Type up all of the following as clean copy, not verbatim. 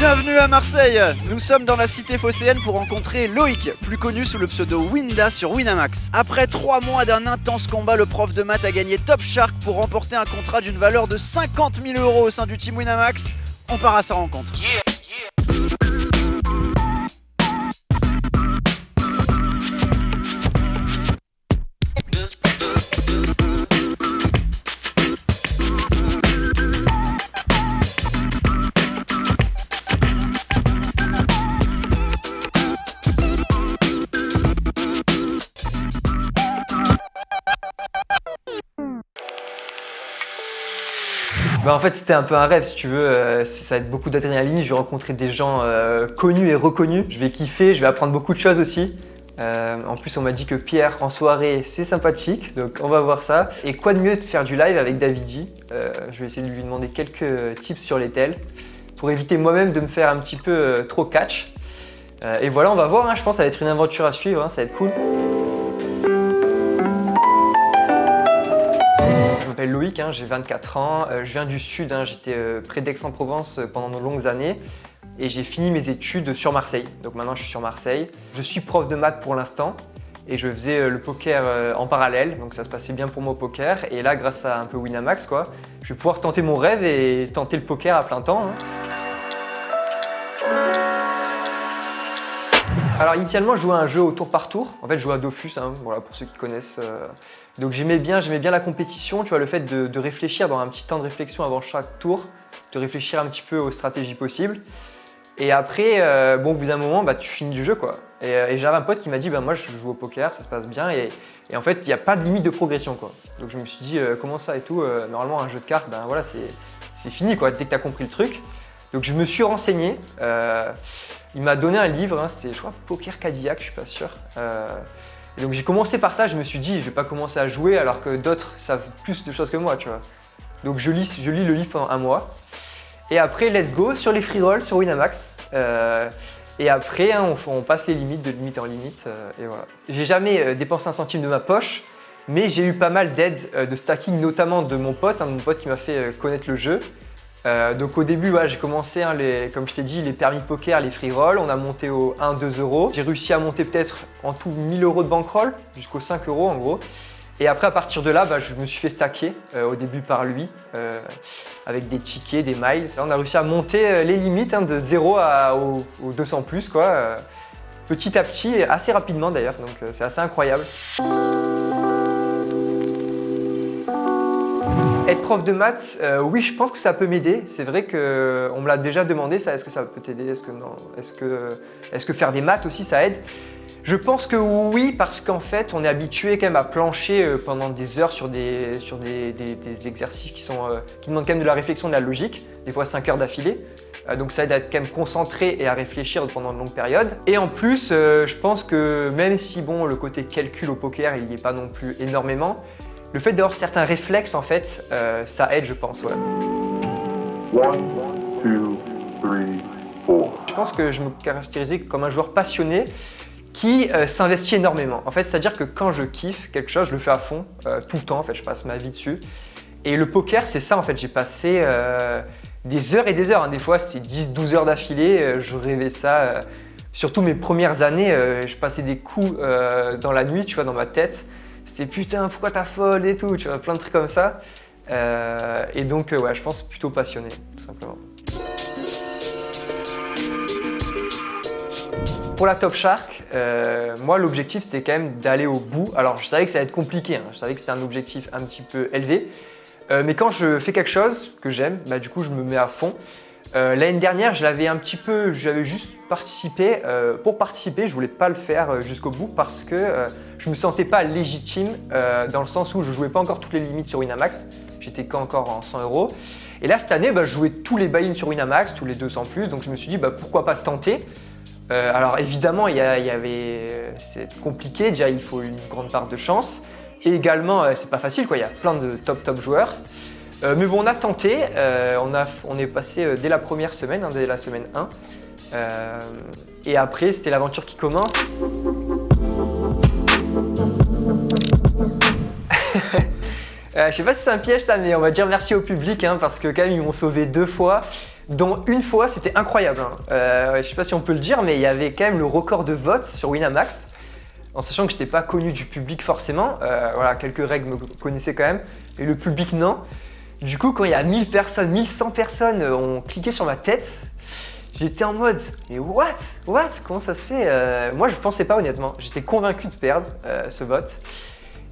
Bienvenue à Marseille. Nous sommes dans la cité phocéenne pour rencontrer Loïc, plus connu sous le pseudo Winda sur Winamax. Après 3 mois d'un intense combat, le prof de maths a gagné Top Shark pour remporter un contrat d'une valeur de 50 000 € au sein du team Winamax. On part à sa rencontre. En fait, c'était un peu un rêve, si tu veux. Ça va être beaucoup d'adrénaline. Je vais rencontrer des gens connus et reconnus. Je vais kiffer, je vais apprendre beaucoup de choses aussi. En plus, on m'a dit que Pierre, en soirée, c'est sympathique. Donc, on va voir ça. Et quoi de mieux de faire du live avec David J. Je vais essayer de lui demander quelques tips sur les tels pour éviter moi-même de me faire un petit peu trop catch. Et voilà, on va voir. Je pense que ça va être une aventure à suivre. Ça va être cool. Je m'appelle Loïc, j'ai 24 ans, je viens du sud, j'étais près d'Aix-en-Provence pendant de longues années et j'ai fini mes études sur Marseille. Donc maintenant je suis sur Marseille. Je suis prof de maths pour l'instant et je faisais le poker en parallèle, donc ça se passait bien pour moi au poker. Et là, grâce à un peu Winamax, je vais pouvoir tenter mon rêve et tenter le poker à plein temps. Alors initialement, je jouais à un jeu au tour par tour. En fait, je jouais à Dofus, voilà, pour ceux qui connaissent. Donc j'aimais bien la compétition, tu vois, le fait de réfléchir, dans un petit temps de réflexion avant chaque tour, de réfléchir un petit peu aux stratégies possibles. Et après, au bout d'un moment, tu finis du jeu, quoi. Et j'avais un pote qui m'a dit, moi je joue au poker, ça se passe bien. Et en fait, il n'y a pas de limite de progression, quoi. Donc je me suis dit, comment ça et tout, normalement un jeu de cartes, voilà, c'est fini, quoi, dès que tu as compris le truc. Donc je me suis renseigné. Il m'a donné un livre, c'était je crois Poker Cadillac, je suis pas sûr. Et donc j'ai commencé par ça, je me suis dit je vais pas commencer à jouer alors que d'autres savent plus de choses que moi, tu vois. Donc je lis le livre pendant un mois. Et après let's go sur les free rolls sur Winamax. Et après on passe les limites de limite en limite et voilà. J'ai jamais dépensé un centime de ma poche, mais j'ai eu pas mal d'aides de stacking, notamment de mon pote, mon pote qui m'a fait connaître le jeu. Donc au début, j'ai commencé, comme je t'ai dit, les permis poker, les free rolls, on a monté au 1-2 €. J'ai réussi à monter peut-être en tout 1 000 € de bankroll, jusqu'aux 5 € en gros. Et après, à partir de là, je me suis fait stacker au début par lui, avec des tickets, des miles. Là, on a réussi à monter les limites de 0 aux 200 plus, quoi, petit à petit, assez rapidement d'ailleurs, donc c'est assez incroyable. Être prof de maths, oui, je pense que ça peut m'aider. C'est vrai qu'on me l'a déjà demandé, ça. Est-ce que ça peut t'aider? Est-ce que non? Est-ce que faire des maths aussi, ça aide? Je pense que oui, parce qu'en fait, on est habitué quand même à plancher pendant des heures sur des exercices qui demandent quand même de la réflexion, de la logique, des fois 5 heures d'affilée. Donc ça aide à être quand même concentré et à réfléchir pendant de longues périodes. Et en plus, je pense que même si le côté calcul au poker, il n'y est pas non plus énormément, le fait d'avoir certains réflexes, en fait, ça aide, je pense, ouais. 1, 2, 3, 4. Je pense que je me caractérisais comme un joueur passionné qui s'investit énormément. En fait, c'est-à-dire que quand je kiffe quelque chose, je le fais à fond, tout le temps, en fait, je passe ma vie dessus. Et le poker, c'est ça, en fait, j'ai passé des heures et des heures. Des fois, c'était 10-12 heures d'affilée, je rêvais ça. Surtout mes premières années, je passais des coups dans la nuit, tu vois, dans ma tête. C'était putain, pourquoi t'as fold et tout, tu vois, plein de trucs comme ça. Et donc, je pense plutôt passionné, tout simplement. Pour la Top Shark, moi, l'objectif, c'était quand même d'aller au bout. Alors, je savais que ça allait être compliqué, je savais que c'était un objectif un petit peu élevé. Mais quand je fais quelque chose que j'aime, du coup, je me mets à fond. L'année dernière, j'avais juste participé. Pour participer, je voulais pas le faire jusqu'au bout parce que je me sentais pas légitime dans le sens où je jouais pas encore toutes les limites sur Winamax. J'étais qu'encore en 100 €. Et là, cette année, je jouais tous les buy-in sur Winamax, tous les 200 plus. Donc je me suis dit, pourquoi pas tenter. Alors évidemment, c'est compliqué. Déjà, il faut une grande part de chance. Et également, c'est pas facile, quoi. Il y a plein de top joueurs. Mais bon, on a tenté, on est passé dès la première semaine, dès la semaine 1. Et après, c'était l'aventure qui commence. Je sais pas si c'est un piège ça, mais on va dire merci au public parce que quand même ils m'ont sauvé 2 fois. dont une fois, c'était incroyable. Je sais pas si on peut le dire, mais il y avait quand même le record de votes sur Winamax, en sachant que je n'étais pas connu du public forcément. Voilà, quelques règles me connaissaient quand même, et le public non. Du coup, quand il y a 1000 personnes, 1100 personnes ont cliqué sur ma tête, j'étais en mode mais what? Comment ça se fait? Moi, je pensais pas honnêtement. J'étais convaincu de perdre ce vote.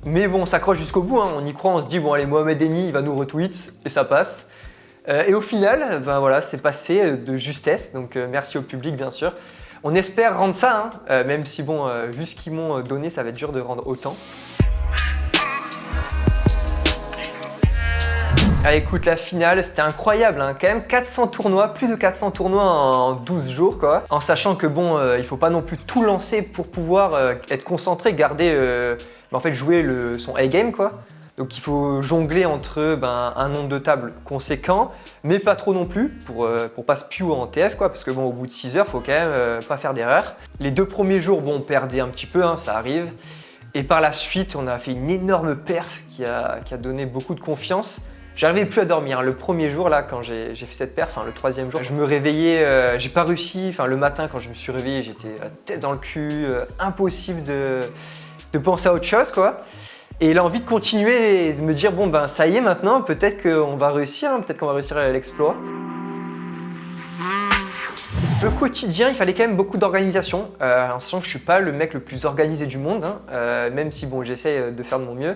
Mais bon, on s'accroche jusqu'au bout, hein. On y croit, on se dit bon allez, Mohamed Eni, il va nous retweet et ça passe. Et au final, ben voilà, c'est passé de justesse, donc merci au public bien sûr. On espère rendre ça, hein, même si bon, vu ce qu'ils m'ont donné, ça va être dur de rendre autant. Ah, écoute, la finale, c'était incroyable, hein. Quand même 400 tournois, plus de 400 tournois en 12 jours quoi. En sachant que bon, il faut pas non plus tout lancer pour pouvoir être concentré, garder, en fait jouer son A-game quoi. Donc il faut jongler entre un nombre de tables conséquent, mais pas trop non plus, pour pas se pew en TF quoi, parce que bon, au bout de 6 heures, faut quand même pas faire d'erreur. Les 2 premiers jours, bon, on perdait un petit peu, hein, ça arrive. Et par la suite, on a fait une énorme perf qui a donné beaucoup de confiance. J'arrivais plus à dormir, hein. Le premier jour là, quand j'ai fait cette perf, le 3e jour, je me réveillais, j'ai pas réussi, le matin quand je me suis réveillé, j'étais tête dans le cul, impossible de penser à autre chose quoi. Et l'envie de continuer et de me dire bon ça y est maintenant, peut-être qu'on va réussir, hein, peut-être qu'on va réussir l'exploit. Le quotidien, il fallait quand même beaucoup d'organisation, en sachant que je suis pas le mec le plus organisé du monde, hein, même si bon j'essaie de faire de mon mieux.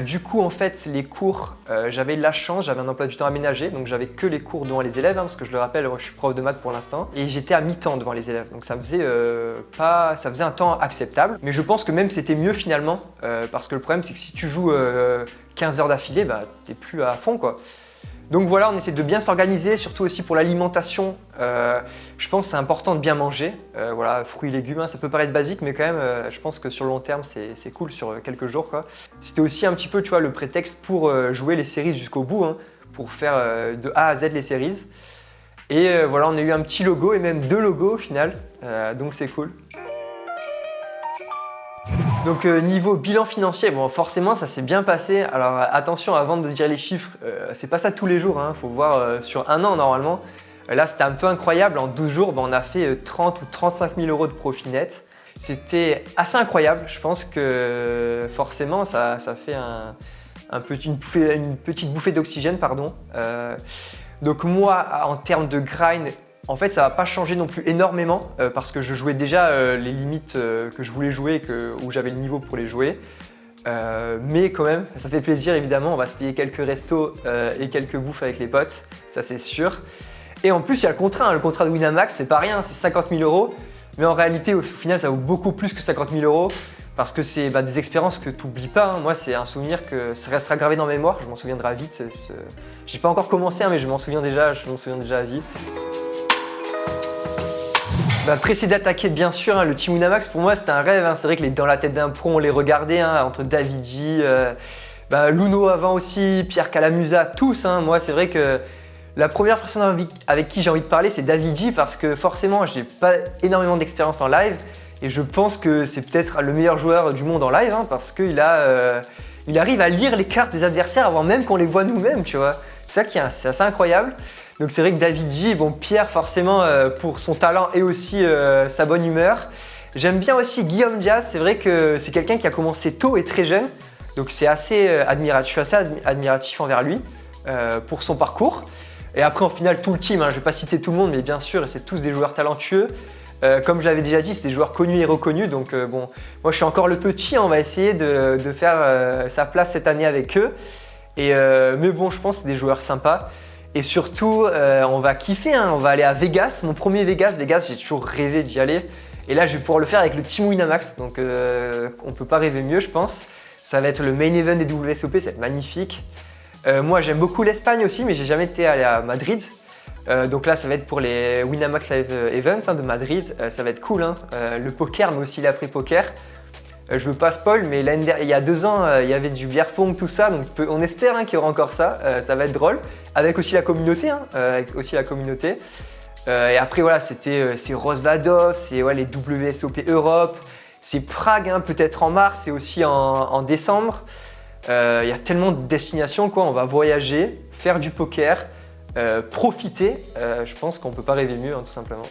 Du coup en fait les cours, j'avais de la chance, j'avais un emploi du temps aménagé, donc j'avais que les cours devant les élèves, hein, parce que je le rappelle, moi, je suis prof de maths pour l'instant, et j'étais à mi-temps devant les élèves, donc ça me faisait ça faisait un temps acceptable, mais je pense que même c'était mieux finalement, parce que le problème c'est que si tu joues 15 heures d'affilée, t'es plus à fond quoi. Donc voilà, on essaie de bien s'organiser, surtout aussi pour l'alimentation. Je pense que c'est important de bien manger. Voilà, fruits et légumes, hein, ça peut paraître basique, mais quand même, je pense que sur le long terme, c'est cool sur quelques jours, quoi. C'était aussi un petit peu, tu vois, le prétexte pour jouer les séries jusqu'au bout, hein, pour faire de A à Z les séries. Et voilà, on a eu un petit logo et même 2 logos au final, donc c'est cool. Donc niveau bilan financier, bon forcément ça s'est bien passé. Alors attention, avant de dire les chiffres, c'est pas ça tous les jours, hein. Faut voir sur un an normalement. Là c'était un peu incroyable, en 12 jours on a fait 30 ou 35 000 euros de profit net. C'était assez incroyable, je pense que forcément ça fait une petite bouffée d'oxygène, pardon. Donc moi en termes de grind, en fait, ça va pas changer non plus énormément parce que je jouais déjà les limites que je voulais jouer, où j'avais le niveau pour les jouer. Mais quand même, ça fait plaisir évidemment, on va se payer quelques restos et quelques bouffes avec les potes, ça c'est sûr. Et en plus, il y a le contrat, hein. Le contrat de Winamax, c'est pas rien, c'est 50 000 euros. Mais en réalité, au final, ça vaut beaucoup plus que 50 000 euros parce que c'est des expériences que tu n'oublies pas, hein. Moi, c'est un souvenir que ça restera gravé dans ma mémoire, je m'en souviendrai vite. J'ai pas encore commencé, hein, mais je m'en souviens déjà à vie. Pressé d'attaquer bien sûr, hein, le Team Winamax pour moi c'était un rêve, hein. C'est vrai que les Dans la tête d'un pro on les regardait, hein, entre Davidji, Luno avant aussi, Pierre Calamusa, tous, hein. Moi c'est vrai que la première personne avec qui j'ai envie de parler c'est Davidji parce que forcément j'ai pas énormément d'expérience en live et je pense que c'est peut-être le meilleur joueur du monde en live, hein, parce qu'il il arrive à lire les cartes des adversaires avant même qu'on les voit nous-mêmes, tu vois. C'est ça c'est assez incroyable. Donc c'est vrai que Davidji, bon Pierre forcément pour son talent et aussi sa bonne humeur. J'aime bien aussi Guillaume Diaz, c'est vrai que c'est quelqu'un qui a commencé tôt et très jeune. Donc c'est assez admiratif, je suis assez admiratif envers lui pour son parcours. Et après en finale tout le team, hein, je ne vais pas citer tout le monde mais bien sûr c'est tous des joueurs talentueux. Comme je l'avais déjà dit, c'est des joueurs connus et reconnus. Donc bon, moi je suis encore le petit, hein, on va essayer de faire sa place cette année avec eux. Mais bon je pense que c'est des joueurs sympas. Et surtout, on va kiffer, hein. On va aller à Vegas, mon premier Vegas. Vegas, j'ai toujours rêvé d'y aller. Et là, je vais pouvoir le faire avec le Team Winamax. Donc, on peut pas rêver mieux, je pense. Ça va être le main event des WSOP, ça va être magnifique. Moi, j'aime beaucoup l'Espagne aussi, mais j'ai jamais été allé à Madrid. Donc là, ça va être pour les Winamax Live Events, hein, de Madrid. Ça va être cool, hein. Le poker, mais aussi l'après-poker. Je veux pas spoil, mais il y a 2 ans, il y avait du beer pong, tout ça, donc on espère, hein, qu'il y aura encore ça. Ça va être drôle, avec aussi la communauté, hein, et après voilà, c'est Rosvadov, c'est les WSOP Europe, c'est Prague, hein, peut-être en mars et aussi en décembre. Il y a tellement de destinations, quoi. On va voyager, faire du poker, profiter. Je pense qu'on peut pas rêver mieux, hein, tout simplement.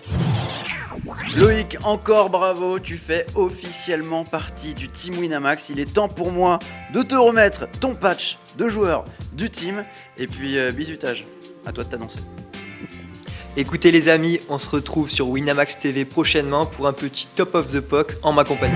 Loïc, encore bravo, tu fais officiellement partie du team Winamax. Il est temps pour moi de te remettre ton patch de joueur du team. Et puis, bisutage, à toi de t'annoncer. Écoutez les amis, on se retrouve sur Winamax TV prochainement pour un petit Top of the Puck en ma compagnie.